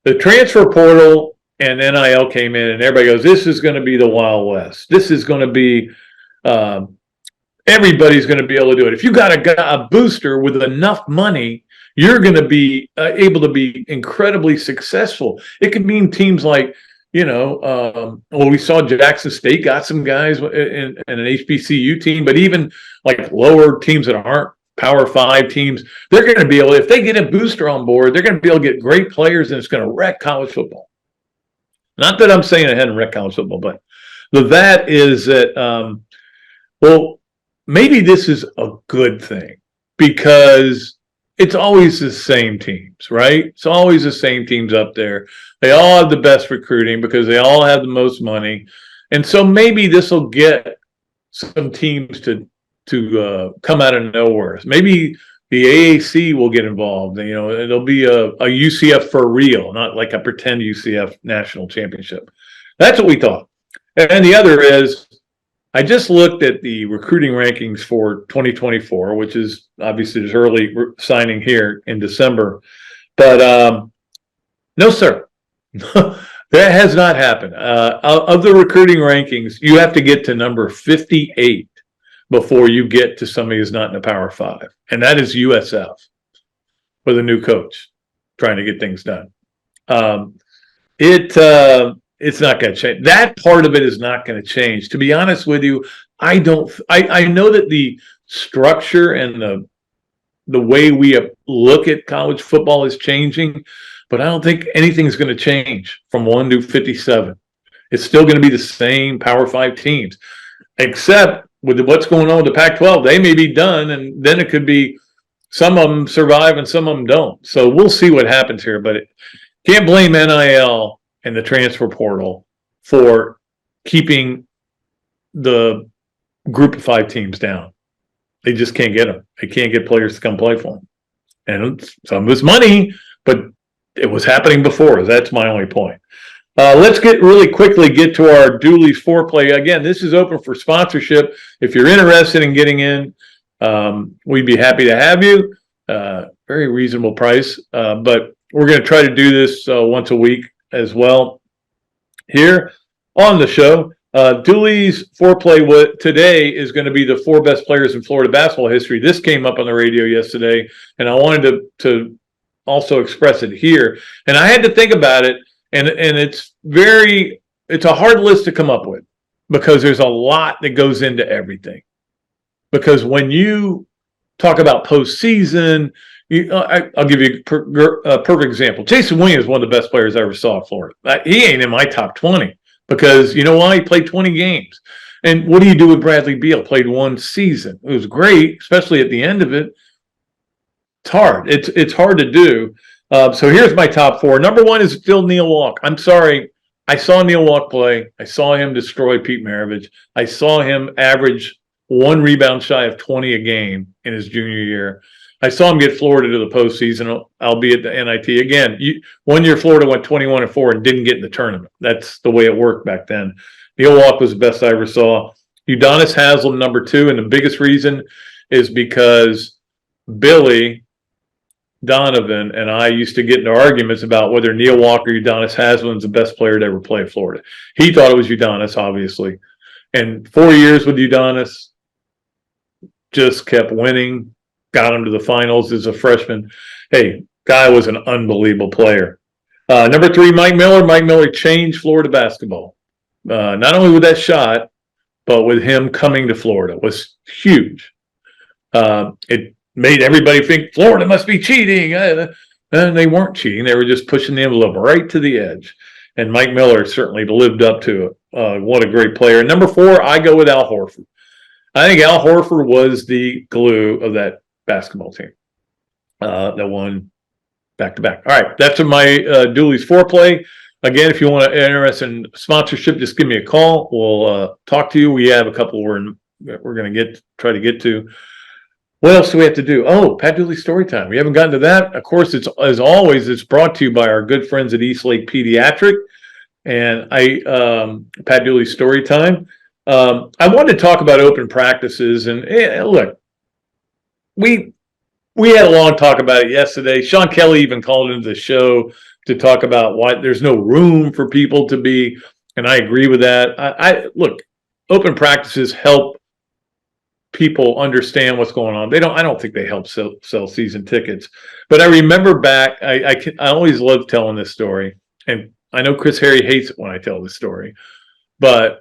the transfer portal, and NIL came in, and everybody goes, this is going to be the Wild West. This is going to be everybody's going to be able to do it. If you got a booster with enough money, you're going to be able to be incredibly successful. It could mean teams like, we saw Jackson State got some guys in an HBCU team, but even like lower teams that aren't Power 5 teams, they're going to be able, if they get a booster on board, they're going to be able to get great players, and it's going to wreck college football. Not that I'm saying it hadn't wrecked college football, but that is that, maybe this is a good thing because it's always the same teams, right? It's always the same teams up there. They all have the best recruiting because they all have the most money. And so maybe this will get some teams to come out of nowhere. Maybe the AAC will get involved. It'll be a UCF for real, not like a pretend UCF national championship. That's what we thought. And the other is, I just looked at the recruiting rankings for 2024, which is obviously this early signing here in December. But no, sir. That has not happened. Of the recruiting rankings, you have to get to number 58 before you get to somebody who's not in the Power 5. And that is USF with a new coach trying to get things done. It's not going to change. That part of it is not going to change. To be honest with you, I know that the structure and the way we look at college football is changing, but I don't think anything's going to change from 1 to 57. It's still going to be the same Power 5 teams, except with what's going on with the Pac-12. They may be done, and then it could be some of them survive and some of them don't. So we'll see what happens here, but can't blame NIL and the transfer portal for keeping the group of 5 teams down. They just can't get them. They can't get players to come play for them. And some of it's money, but it was happening before. That's my only point. Let's get to our Dooley's foreplay. Again, this is open for sponsorship. If you're interested in getting in, we'd be happy to have you. Very reasonable price, but we're going to try to do this once a week as well here on the show. Dooley's foreplay today is going to be the 4 best players in Florida basketball history. This came up on the radio yesterday, and I wanted to also express it here. And I had to think about it, and it's a hard list to come up with because there's a lot that goes into everything. Because when you talk about postseason, I'll give you a perfect example. Jason Williams is one of the best players I ever saw at Florida. He ain't in my top 20 because you know why? He played 20 games. And what do you do with Bradley Beal? Played 1 season. It was great, especially at the end of it. It's hard. It's hard to do. So here's my top 4. Number 1 is Phil Neil Walk. I'm sorry. I saw Neil Walk play. I saw him destroy Pete Maravich. I saw him average 1 rebound shy of 20 a game in his junior year. I saw him get Florida to the postseason, albeit the NIT. Again, 1 year Florida went 21-4 and didn't get in the tournament. That's the way it worked back then. Neil Walk was the best I ever saw. Udonis Haslem, number 2, and the biggest reason is because Billy Donovan and I used to get into arguments about whether Neil Walk or Udonis Haslem is the best player to ever play at Florida. He thought it was Udonis, obviously. And 4 years with Udonis, just kept winning, got him to the finals as a freshman. Hey, guy was an unbelievable player. Number 3, Mike Miller. Mike Miller changed Florida basketball. Not only with that shot, but with him coming to Florida was huge. It made everybody think Florida must be cheating. And they weren't cheating. They were just pushing the envelope right to the edge. And Mike Miller certainly lived up to it. What a great player. Number 4, I go with Al Horford. I think Al Horford was the glue of that basketball team that won back-to-back. All right, that's my Dooley's foreplay. Again, if you want to interest in sponsorship, just give me a call. We'll talk to you. We have a couple we're going to try to get to. What else do we have to do? Oh, Pat Dooley Storytime. We haven't gotten to that. Of course, it's as always, it's brought to you by our good friends at Eastlake Pediatrics and Pat Dooley Storytime. I wanted to talk about open practices, and look, we had a long talk about it yesterday. Sean Kelly even called into the show to talk about why there's no room for people to be, and I agree with that. I look, open practices help people understand what's going on. I don't think they help sell season tickets, but I remember back. I always love telling this story, and I know Chris Harry hates it when I tell this story, but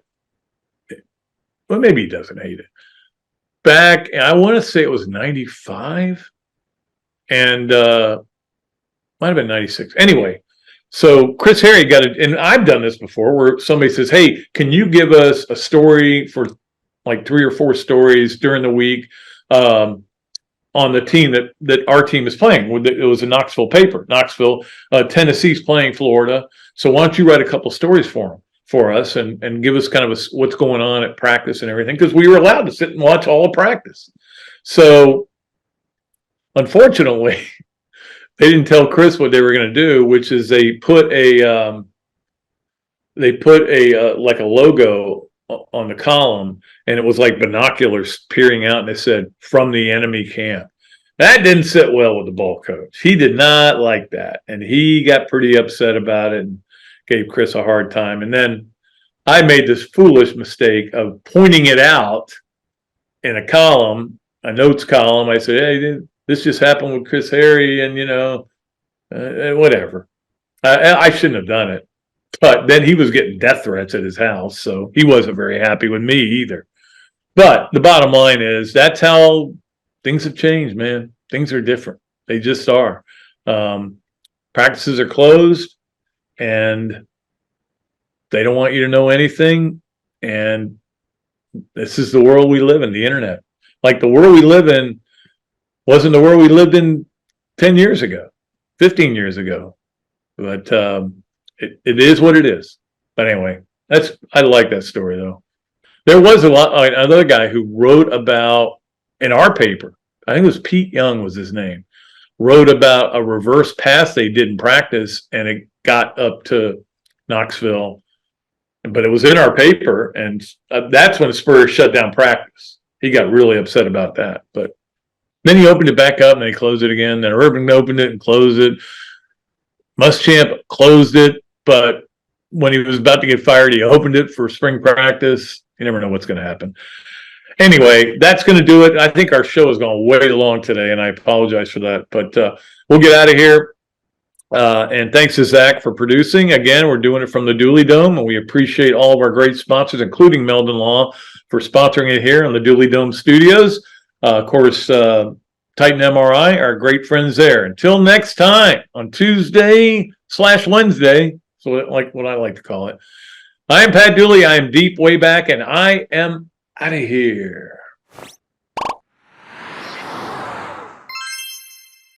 well, maybe he doesn't hate it. Back, I want to say it was 95, and might have been 96. Anyway, so Chris Harry got it, and I've done this before, where somebody says, "Hey, can you give us a story for like 3 or 4 stories during the week on the team that our team is playing?" It was a Knoxville paper. Knoxville, Tennessee's playing Florida, so why don't you write a couple stories for us and give us kind of what's going on at practice and everything, because we were allowed to sit and watch all of practice. So unfortunately, they didn't tell Chris what they were going to do, which is they put a like a logo on the column, and it was like binoculars peering out, and it said "From the enemy camp." That didn't sit well with the ball coach. He did not like that, and he got pretty upset about it and gave Chris a hard time. And then I made this foolish mistake of pointing it out in a column, a notes column. I said, "Hey, this just happened with Chris Harry," and whatever. I shouldn't have done it. But then he was getting death threats at his house, so he wasn't very happy with me either. But the bottom line is that's how things have changed, man. Things are different. They just are. Practices are closed, and they don't want you to know anything. And this is the world we live in, the internet. Like, the world we live in wasn't the world we lived in 10 years ago, 15 years ago. But it is what it is. But anyway, I like that story, though. There was another guy who wrote about, in our paper, I think it was Pete Young was his name, wrote about a reverse pass they did in practice, and it got up to Knoxville. But it was in our paper, and that's when Spurs shut down practice. He got really upset about that. But then he opened it back up, and they closed it again. Then Urban opened it and closed it. Muschamp closed it, but when he was about to get fired, he opened it for spring practice. You never know what's going to happen. Anyway, that's going to do it. I think our show has gone way long today, and I apologize for that. But we'll get out of here. And thanks to Zach for producing. Again, we're doing it from the Dooley Dome, and we appreciate all of our great sponsors, including Meldon Law, for sponsoring it here on the Dooley Dome Studios. Of course, Titan MRI, our great friends there. Until next time on Tuesday/Wednesday, so like what I like to call it. I am Pat Dooley. I am deep way back, and I am out of here.